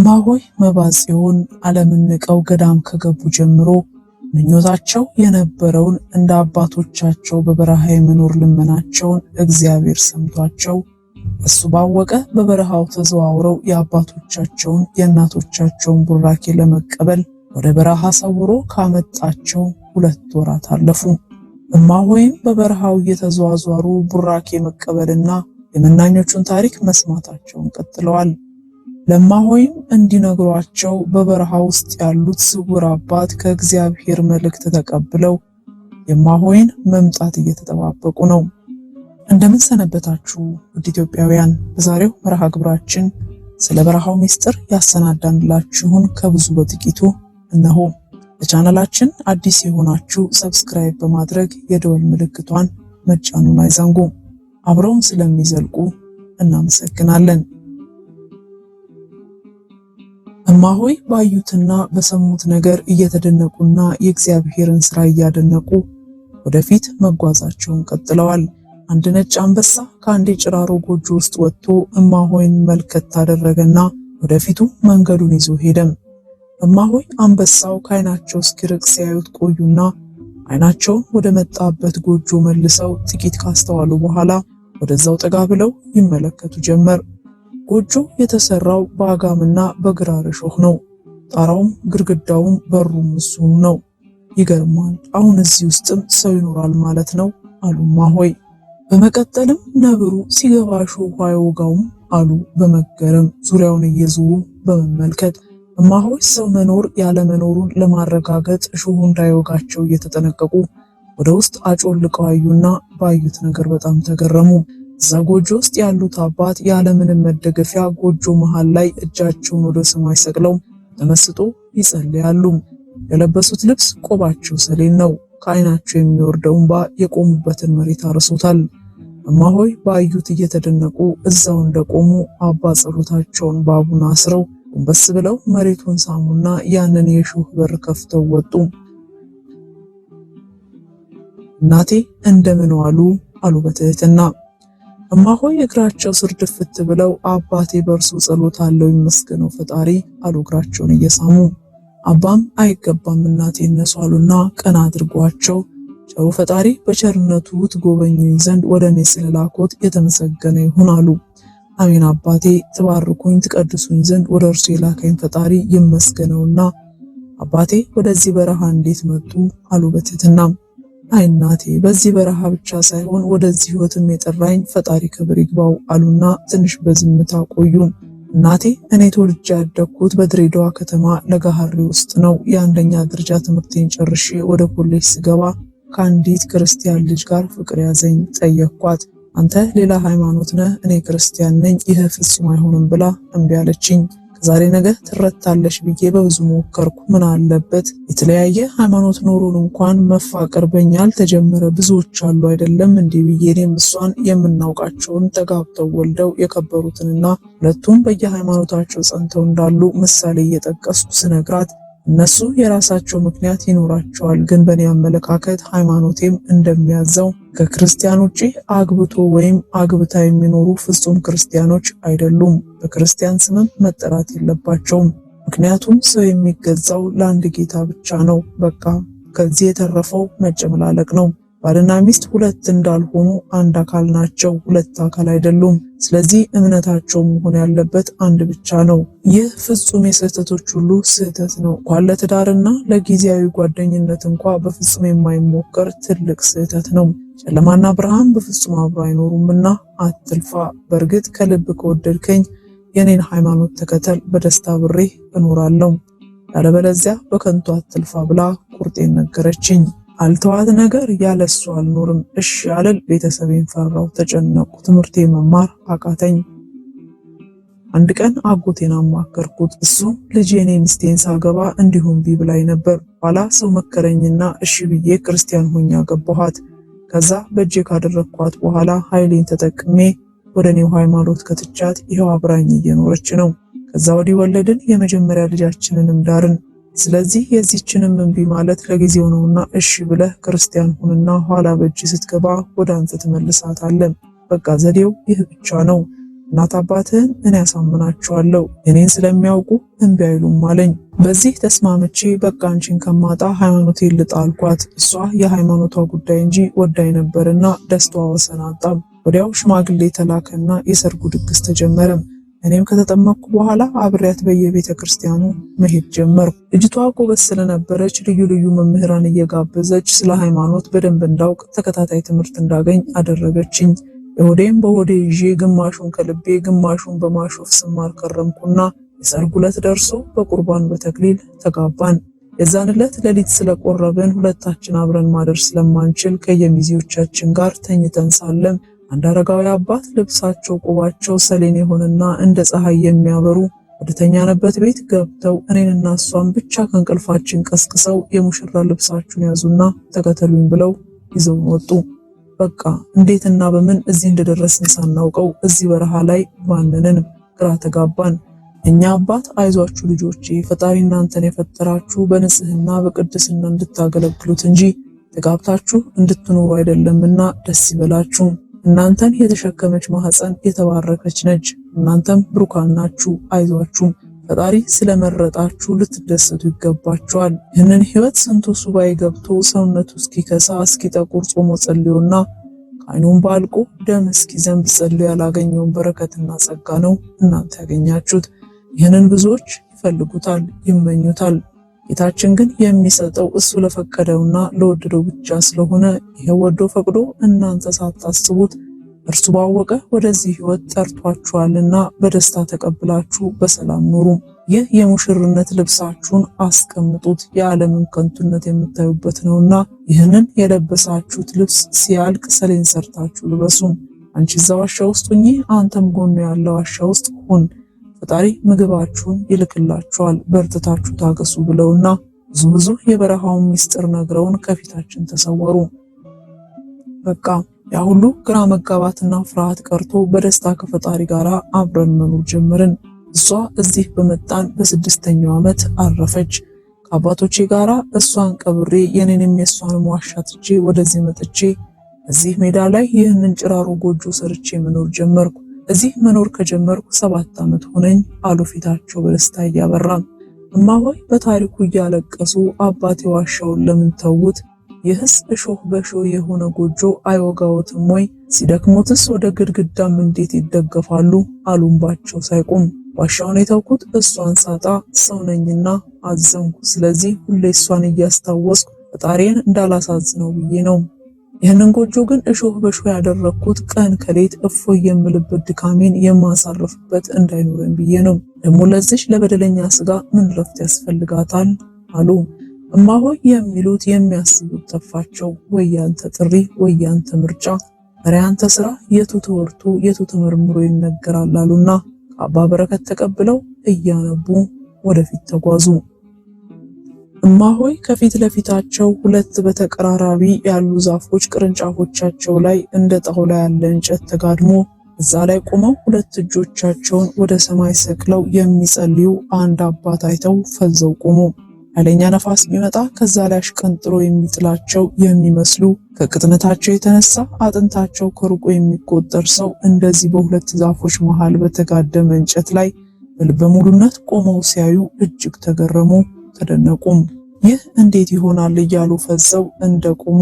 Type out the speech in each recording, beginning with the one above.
እማሆይ መባጽዮን ዓለምን ንቀው ገዳም ከገቡ ጀምሮ ምኞታቸው የነበረውን እንደ አባቶቻቸው በበረሃ የመኖር ልመናቸውን እግዚአብሔር ሰምቷቸው እሱ ባወቀ በበረሃው ተዘዋውረው የአባቶቻቸውን የእናቶቻቸውን ቡራኬ ለመቀበል ወደ በረሃ ሰውሮ ካመጣቸው 2 ወራት አለፉ። እማሆይም በበረሃው እየተዘዋወሩ ቡራኬ መቀበልና የመናኞቹን ታሪክ መስማታቸውን ቀጥለዋል። ለእማሆይም እንዲነግሯቸው በበረሃ ውስጥ ያሉት ስውር አባት ከእግዚአብሔር መልእክት ተቀብለው የእማሆይን መምጣት እየተጠባበቁ ነው። እንደምን ሰነበታችሁ ውድ ኢትዮጵያውያን። በዛሬው መርሃ ግብራችን ስለ በረሃው ሚስጥር ያሰናዳንላችሁን ከብዙ በጥቂቱ እነሆ። ለቻናላችን አዲስ የሆናችሁ ሰብስክራይብ በማድረግ የደወል ምልክቷን መጫኑን አይዘንጉ። አብረውን ስለሚዘልቁ እናመሰግናለን። እማሆይ ባዩትና በሰሙት ነገር እየተደነቁና የእግዚአብሔርን ሥራ እያደነቁ ወደፊት መጓዛቸውን ቀጥለዋል። አንድ ነጭ አንበሳ ከአንድ የጭራሮ ጎጆ ውስጥ ወጥቶ እማሆይን መልከት ታደረገና ወደፊቱ መንገዱን ይዞ ሄደም። እማሆይ አንበሳው ከዓይናቸው እስኪርቅ ሲያዩት ቆዩና ዓይናቸውን ወደ መጣበት ጎጆ መልሰው ጥቂት ካስተዋሉ በኋላ ወደዛው ጠጋ ብለው ይመለከቱ ጀመር። ጎጆ የተሰራው በአጋምና በግራር እሾህ ነው። ጣራውም ግድግዳውም በሩም እሱም ነው። ይገርማል፣ አሁን እዚህ ውስጥም ሰው ይኖራል ማለት ነው አሉ እማሆይ። በመቀጠልም ነብሩ ሲገባ እሾሁ አይወጋውም አሉ በመገረም ዙሪያውን እየዞሩ በመመልከት። እማሆይ ሰው መኖር ያለ መኖሩን ለማረጋገጥ እሾሁ እንዳይወጋቸው እየተጠነቀቁ ወደ ውስጥ አጮልቀው አዩና ባዩት ነገር በጣም ተገረሙ። እዛ ጎጆ ውስጥ ያሉት አባት ያለምንም መደገፊያ ጎጆ መሃል ላይ እጃቸውን ወደ ሰማይ ሰቅለው ተመስጦ ይጸልያሉ። የለበሱት ልብስ ቆባቸው ሰሌን ነው። ከዓይናቸው የሚወርደው እንባ የቆሙበትን መሬት አርሶታል። እማሆይ ባዩት እየተደነቁ እዛው እንደቆሙ አባ ጸሎታቸውን ባቡን አስረው ጎንበስ ብለው መሬቱን ሳሙና ያንን የሾህ በር ከፍተው ወጡ። እናቴ እንደምን ዋሉ አሉ በትህትና። እማሆይ እግራቸው ስር ድፍት ብለው አባቴ በርሱ ጸሎት አለው ይመስገነው ፈጣሪ አሉ እግራቸውን እየሳሙ። አባም አይገባም እናቴ እነሱ አሉና ቀና አድርጓቸው ቸሩ ፈጣሪ በቸርነቱ ትጎበኙኝ ዘንድ ወደ እኔ ስለላኮት የተመሰገነ ይሁን አሉ። አሜን አባቴ ትባርኩኝ ትቀድሱኝ ዘንድ ወደ እርሱ የላከኝ ፈጣሪ ይመስገነውና አባቴ ወደዚህ በረሃ እንዴት መጡ አሉ በትህትና። አይ እናቴ በዚህ በረሃ ብቻ ሳይሆን ወደዚህ ሕይወትም የጠራኝ ፈጣሪ ክብር ይግባው አሉና ትንሽ በዝምታ ቆዩ። እናቴ እኔ ተወልጄ ያደግኩት በድሬዳዋ ከተማ ለጋሃሪ ውስጥ ነው። የአንደኛ ደረጃ ትምህርቴን ጨርሼ ወደ ኮሌጅ ስገባ ከአንዲት ክርስቲያን ልጅ ጋር ፍቅር ያዘኝ። ጠየቅኳት። አንተ ሌላ ሃይማኖት ነህ፣ እኔ ክርስቲያን ነኝ፣ ይህ ፍጹም አይሆንም ብላ እምቢ አለችኝ። ዛሬ ነገ ትረታለሽ ብዬ በብዙ ሞከርኩ። ምን አለበት የተለያየ ሃይማኖት ኖሮን እንኳን መፋቀር በእኛ አልተጀመረ ብዙዎች አሉ አይደለም እንዴ ብዬ እኔም እሷን የምናውቃቸውን ተጋብተው ወልደው የከበሩትንና ሁለቱም በየሃይማኖታቸው ጸንተው እንዳሉ ምሳሌ እየጠቀስኩ ስነግራት እነሱ የራሳቸው ምክንያት ይኖራቸዋል፣ ግን በእኔ አመለካከት ሃይማኖቴም እንደሚያዘው ከክርስቲያን ውጪ አግብቶ ወይም አግብታ የሚኖሩ ፍጹም ክርስቲያኖች አይደሉም። በክርስቲያን ስምም መጠራት የለባቸውም። ምክንያቱም ሰው የሚገዛው ለአንድ ጌታ ብቻ ነው። በቃ ከዚህ የተረፈው መጨመላለቅ ነው። ባልና ሚስት ሁለት እንዳልሆኑ አንድ አካል ናቸው፣ ሁለት አካል አይደሉም። ስለዚህ እምነታቸው መሆን ያለበት አንድ ብቻ ነው። ይህ ፍጹም የስህተቶች ሁሉ ስህተት ነው። እንኳን ለትዳርና ለጊዜያዊ ጓደኝነት እንኳ በፍጹም የማይሞከር ትልቅ ስህተት ነው። ጨለማና ብርሃን በፍጹም አብረው አይኖሩምና አትልፋ። በእርግጥ ከልብ ከወደድከኝ የኔን ሃይማኖት ተከተል፣ በደስታ ብሬ እኖራለሁ። ያለበለዚያ በከንቱ አትልፋ ብላ ቁርጤን ነገረችኝ። አልተዋት ነገር ያለሱ አልኖርም። እሺ ያለል ቤተሰቤን ፈራው፣ ተጨነቁ፣ ትምህርቴ መማር አቃተኝ። አንድ ቀን አጎቴን አማከርኩት። እሱ ልጅ የኔ ሚስቴን ሳገባ እንዲሁም ቢብላይ ነበር። ኋላ ሰው መከረኝና እሺ ብዬ ክርስቲያን ሆኜ አገባኋት። ከዛ በእጄ ካደረኳት በኋላ ኃይሌን ተጠቅሜ ወደ እኔው ሃይማኖት ከትቻት ይኸው አብራኝ እየኖረች ነው። ከዛ ወዲህ ወለድን፣ የመጀመሪያ ልጃችንንም ዳርን። ስለዚህ የዚህችንም እምቢ ማለት ለጊዜው ነውና እሺ ብለህ ክርስቲያን ሁንና ኋላ በእጅ ስትገባ ወደ አንተ ትመልሳታለህ። በቃ ዘዴው ይህ ብቻ ነው። እናት አባትህን እኔ ያሳምናቸዋለሁ፣ እኔን ስለሚያውቁ እምቢ አይሉም አለኝ። በዚህ ተስማምቼ በቃ አንቺን ከማጣ ሃይማኖቴን ልጣ አልኳት። እሷ የሃይማኖቷ ጉዳይ እንጂ ወዳይ ነበርና ደስታዋ ወሰን አጣ። ወዲያው ሽማግሌ ተላከና የሰርጉ ድግስ ተጀመረ። እኔም ከተጠመቅኩ በኋላ አብሬያት በየቤተ ክርስቲያኑ መሄድ ጀመርኩ። ልጅቷ ጎበዝ ስለነበረች ልዩ ልዩ መምህራን እየጋበዘች ስለ ሃይማኖት በደንብ እንዳውቅ ተከታታይ ትምህርት እንዳገኝ አደረገችኝ። የሆዴም በሆዴ ይዤ ግማሹን ከልቤ ግማሹን በማሾፍ ስማር ከረምኩና የሰርጉ ዕለት ደርሶ በቁርባን በተክሊል ተጋባን። የዛን ዕለት ሌሊት ስለቆረብን ሁለታችን አብረን ማደር ስለማንችል ከየሚዜዎቻችን ጋር ተኝተን ሳለም አንድ አረጋዊ አባት ልብሳቸው ቁባቸው ሰሌን የሆነና እንደ ፀሐይ የሚያበሩ ወደ ተኛንበት ቤት ገብተው እኔንና እሷን ብቻ ከእንቅልፋችን ቀስቅሰው የሙሽራ ልብሳችሁን ያዙና ተከተሉኝ ብለው ይዘውን ወጡ። በቃ እንዴትና በምን እዚህ እንደደረስን ሳናውቀው እዚህ በረሃ ላይ ባንነን ግራ ተጋባን። እኛ አባት አይዟችሁ ልጆቼ፣ ፈጣሪ እናንተን የፈጠራችሁ በንጽህና በቅድስና እንድታገለግሉት እንጂ ተጋብታችሁ እንድትኖሩ አይደለምና ደስ ይበላችሁ። እናንተን የተሸከመች ማህፀን የተባረከች ነች። እናንተም ብሩካን ናችሁ፣ አይዟችሁ። ፈጣሪ ስለመረጣችሁ ልትደሰቱ ይገባችኋል። ይህንን ህይወት ስንቱ ሱባኤ ገብቶ ሰውነቱ እስኪከሳ እስኪጠቁር ጾሞ ጸልዮና ከዓይኑም ባልቆ ደም እስኪዘንብ ጸልዮ ያላገኘውን በረከትና ጸጋ ነው እናንተ ያገኛችሁት። ይህንን ብዙዎች ይፈልጉታል፣ ይመኙታል። ጌታችን ግን የሚሰጠው እሱ ለፈቀደውና ለወደደው ብቻ ስለሆነ ይሄ ወዶ ፈቅዶ እናንተ ሳታስቡት እርሱ ባወቀ ወደዚህ ህይወት ጠርቷችኋልና በደስታ ተቀብላችሁ በሰላም ኑሩ። ይህ የሙሽርነት ልብሳችሁን አስቀምጡት፣ የዓለምን ከንቱነት የምታዩበት ነውና ይህንን የለበሳችሁት ልብስ ሲያልቅ ሰሌን ሰርታችሁ ልበሱ። አንቺ እዛ ዋሻ ውስጥ ሁኚ፣ አንተም ጎኑ ያለው ዋሻ ውስጥ ሁን፣ ፈጣሪ ምግባችሁን ይልክላችኋል፣ በርትታችሁ ታገሱ ብለውና ብዙ የበረሃውን ሚስጥር ነግረውን ከፊታችን ተሰወሩ። በቃ ያ ሁሉ ግራ መጋባትና ፍርሃት ቀርቶ በደስታ ከፈጣሪ ጋር አብረን መኖር ጀመርን። እሷ እዚህ በመጣን በ6ኛው ዓመት አረፈች። ከአባቶቼ ጋራ እሷን ቀብሬ የኔንም የሷንም ዋሻ ትቼ ወደዚህ መጥቼ እዚህ ሜዳ ላይ ይህንን ጭራሮ ጎጆ ሰርቼ መኖር ጀመርኩ። እዚህ መኖር ከጀመርኩ 7 ዓመት ሆነኝ አሉ ፊታቸው በደስታ እያበራ። እማሆይ በታሪኩ እያለቀሱ አባቴ ዋሻውን ለምን ተውት? ይህስ እሾህ በሾህ የሆነ ጎጆ አይወጋዎትም ወይ? ሲደክሙትስ ወደ ግድግዳም እንዴት ይደገፋሉ? አሉምባቸው ሳይቆም። ዋሻውን የተውኩት እሷን ሳጣ ሰው ነኝና አዘንኩ። ስለዚህ ሁሌ እሷን እያስታወስኩ ፈጣሪን እንዳላሳዝነው ብዬ ነው። ይህንን ጎጆ ግን እሾህ በሾህ ያደረኩት ቀን ከሌት እፎይ የምልበት ድካሜን የማሳረፍበት እንዳይኖረን ብዬ ነው። ደግሞ ለዚች ለበደለኛ ስጋ ምን ረፍት ያስፈልጋታል? አሉ። እማሆይ የሚሉት የሚያስቡት ጠፋቸው። ወይ ያንተ ጥሪ ወይ ያንተ ምርጫ፣ ኧረ ያንተ ስራ የቱ ተወርቶ የቱ ተመርምሮ ይነገራል አሉና ከአባ በረከት ተቀብለው እያነቡ ወደፊት ተጓዙ። እማሆይ ከፊት ለፊታቸው 2 በተቀራራቢ ያሉ ዛፎች ቅርንጫፎቻቸው ላይ እንደ ጣውላ ያለ እንጨት ተጋድሞ እዛ ላይ ቆመው 2 እጆቻቸውን ወደ ሰማይ ሰቅለው የሚጸልዩ አንድ አባት አይተው ፈዘው ቆሙ። ኃይለኛ ነፋስ ቢመጣ ከዛ ላይ አሽቀንጥሮ የሚጥላቸው የሚመስሉ ከቅጥነታቸው የተነሳ አጥንታቸው ከሩቁ የሚቆጠር ሰው እንደዚህ በ2 ዛፎች መሃል በተጋደመ እንጨት ላይ በልበ ሙሉነት ቆመው ሲያዩ እጅግ ተገረሙ፣ ተደነቁም። ይህ እንዴት ይሆናል እያሉ ፈዘው እንደቆሙ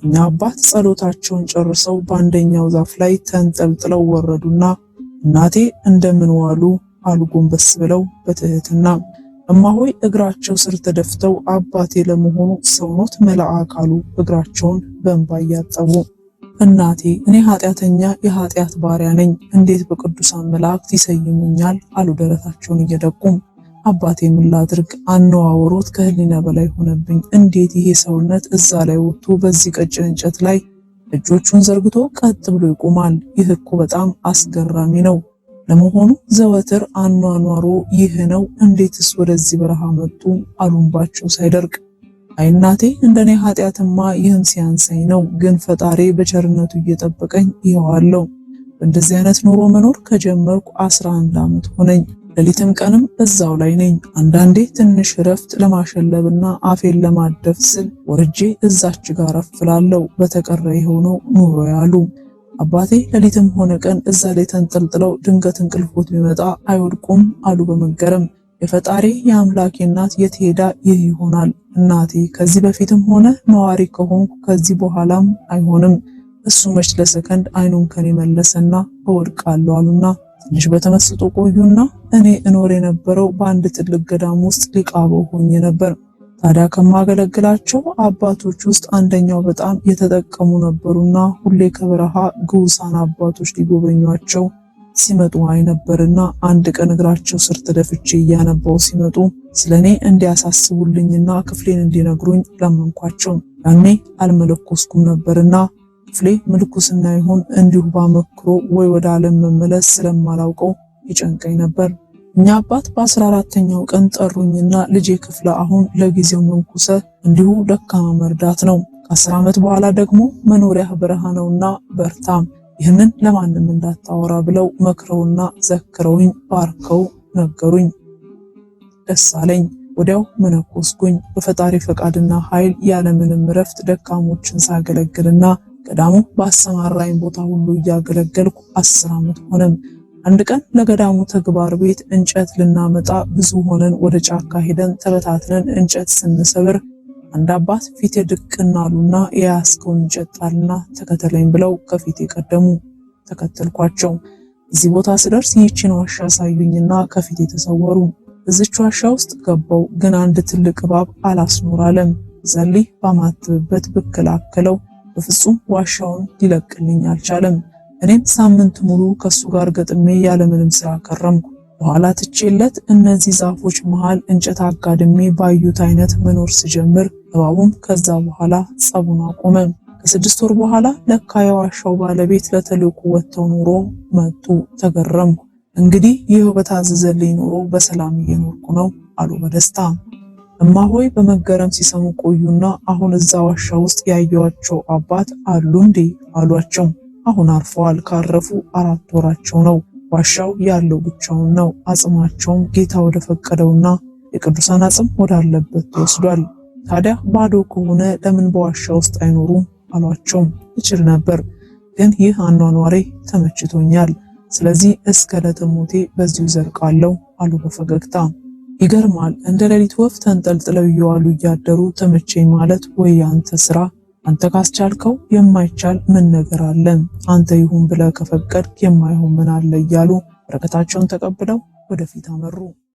እኛ አባት ጸሎታቸውን ጨርሰው በአንደኛው ዛፍ ላይ ተንጠልጥለው ወረዱና እናቴ እንደምን ዋሉ አሉ ጎንበስ ብለው በትህትና። እማሆይ እግራቸው ስር ተደፍተው አባቴ ለመሆኑ ሰው ኖት መልአክ አሉ እግራቸውን በእንባ እያጠቡ። እናቴ እኔ ኃጢአተኛ የኃጢአት ባሪያ ነኝ፣ እንዴት በቅዱሳን መላእክት ይሰይሙኛል አሉ ደረታቸውን እየደቁም። አባቴ ምን ላድርግ? አነዋወሮት ከህሊና በላይ ሆነብኝ። እንዴት ይሄ ሰውነት እዛ ላይ ወጥቶ በዚህ ቀጭን እንጨት ላይ እጆቹን ዘርግቶ ቀጥ ብሎ ይቆማል? ይህ እኮ በጣም አስገራሚ ነው። ለመሆኑ ዘወትር አኗኗሮ ይህ ነው? እንዴትስ ወደዚህ በረሃ መጡ? አሉምባቸው ሳይደርቅ። አይ እናቴ እንደኔ ኃጢአትማ ይህም ሲያንሰኝ ነው፣ ግን ፈጣሪ በቸርነቱ እየጠበቀኝ ይኸዋለሁ። በእንደዚህ አይነት ኑሮ መኖር ከጀመርኩ 11 ዓመት ሆነኝ። ሌሊትም ቀንም እዛው ላይ ነኝ። አንዳንዴ ትንሽ ረፍት ለማሸለብና አፌን ለማደፍ ስል ወርጄ እዛች ጋር አፍላለሁ። በተቀረ የሆነው ኑሮ ያሉ አባቴ ሌሊትም ሆነ ቀን እዛ ላይ ተንጠልጥለው ድንገት እንቅልፎት ቢመጣ አይወድቁም አሉ በመገረም። የፈጣሪ የአምላኬ እናት የት ሄዳ ይህ ይሆናል? እናቴ ከዚህ በፊትም ሆነ ነዋሪ ከሆንኩ ከዚህ በኋላም አይሆንም። እሱ መች ለሰከንድ አይኑን ከኔ መለሰና እወድቃለሁ አሉና ትንሽ በተመስጦ ቆዩና እኔ እኖር የነበረው በአንድ ትልቅ ገዳም ውስጥ ሊቃበው ሆኜ ነበር። ታዲያ ከማገለግላቸው አባቶች ውስጥ አንደኛው በጣም የተጠቀሙ ነበሩና ሁሌ ከበረሃ ግዑዛን አባቶች ሊጎበኟቸው ሲመጡ አይነበርና አንድ ቀን እግራቸው ስር ተደፍቼ እያነባው ሲመጡ ስለኔ እንዲያሳስቡልኝና ክፍሌን እንዲነግሩኝ ለመንኳቸው። ያኔ አልመለኮስኩም ነበርና ክፍሌ ምልኩስና ይሁን እንዲሁ ባመክሮ ወይ ወደ ዓለም መመለስ ስለማላውቀው ይጨንቀኝ ነበር። እኛ አባት በ14ኛው ቀን ጠሩኝና ልጄ ክፍለ አሁን ለጊዜው መንኩሰ እንዲሁ ደካማ መርዳት ነው። ከ10 ዓመት በኋላ ደግሞ መኖሪያ በረሃ ነውና በርታም፣ ይህንን ለማንም እንዳታወራ ብለው መክረውና ዘክረውኝ ባርከው ነገሩኝ። ደስ አለኝ። ወዲያው መነኮስኩኝ። በፈጣሪ ፈቃድና ኃይል ያለምንም እረፍት ደካሞችን ሳገለግልና ገዳሙ ባሰማራኝ ቦታ ሁሉ እያገለገልኩ 10 ዓመት ሆነም። አንድ ቀን ለገዳሙ ተግባር ቤት እንጨት ልናመጣ ብዙ ሆነን ወደ ጫካ ሄደን ተበታትነን እንጨት ስንሰብር አንድ አባት ፊቴ ድቅና አሉና የያዝከውን እንጨት ጣልና ተከተለኝ ብለው ከፊቴ ቀደሙ። ተከተልኳቸው። እዚህ ቦታ ስደርስ ይህችን ዋሻ ሳዩኝና ከፊቴ ተሰወሩ። እዚች ዋሻ ውስጥ ገባው። ግን አንድ ትልቅ እባብ አላስኖራለም። ዘልይ ባማትብበት ብከላከለው በፍጹም ዋሻውን ሊለቅልኝ አልቻለም። እኔም ሳምንት ሙሉ ከሱ ጋር ገጥሜ ያለምንም ስራ ከረምኩ። በኋላ ትቼለት እነዚህ ዛፎች መሃል እንጨት አጋድሜ ባዩት አይነት መኖር ስጀምር እባቡም ከዛ በኋላ ጸቡን አቆመ። ከ6 ወር በኋላ ለካ የዋሻው ባለቤት ለተልእኮ ወጥተው ኑሮ መጡ። ተገረምኩ። እንግዲህ ይህ በታዘዘልኝ ኑሮ በሰላም እየኖርኩ ነው አሉ በደስታ። እማሆይ በመገረም ሲሰሙ ቆዩና አሁን እዛ ዋሻ ውስጥ ያዩዋቸው አባት አሉ እንዴ አሏቸው። አሁን አርፈዋል። ካረፉ 4 ወራቸው ነው። ዋሻው ያለው ብቻውን ነው። አጽማቸውም ጌታ ወደ ፈቀደውና የቅዱሳን አጽም ወዳለበት ተወስዷል። ታዲያ ባዶ ከሆነ ለምን በዋሻ ውስጥ አይኖሩም አሏቸው። እችል ነበር፣ ግን ይህ አኗኗሬ ተመችቶኛል። ስለዚህ እስከ ለተሞቴ በዚሁ ዘልቃለሁ አሉ በፈገግታ። ይገርማል። እንደ ሌሊት ወፍ ተንጠልጥለው እየዋሉ እያደሩ ተመቸኝ ማለት ወይ አንተ ስራ፣ አንተ ካስቻልከው የማይቻል ምን ነገር አለ? አንተ ይሁን ብለህ ከፈቀድክ የማይሆን ምን አለ? እያሉ በረከታቸውን ተቀብለው ወደፊት አመሩ።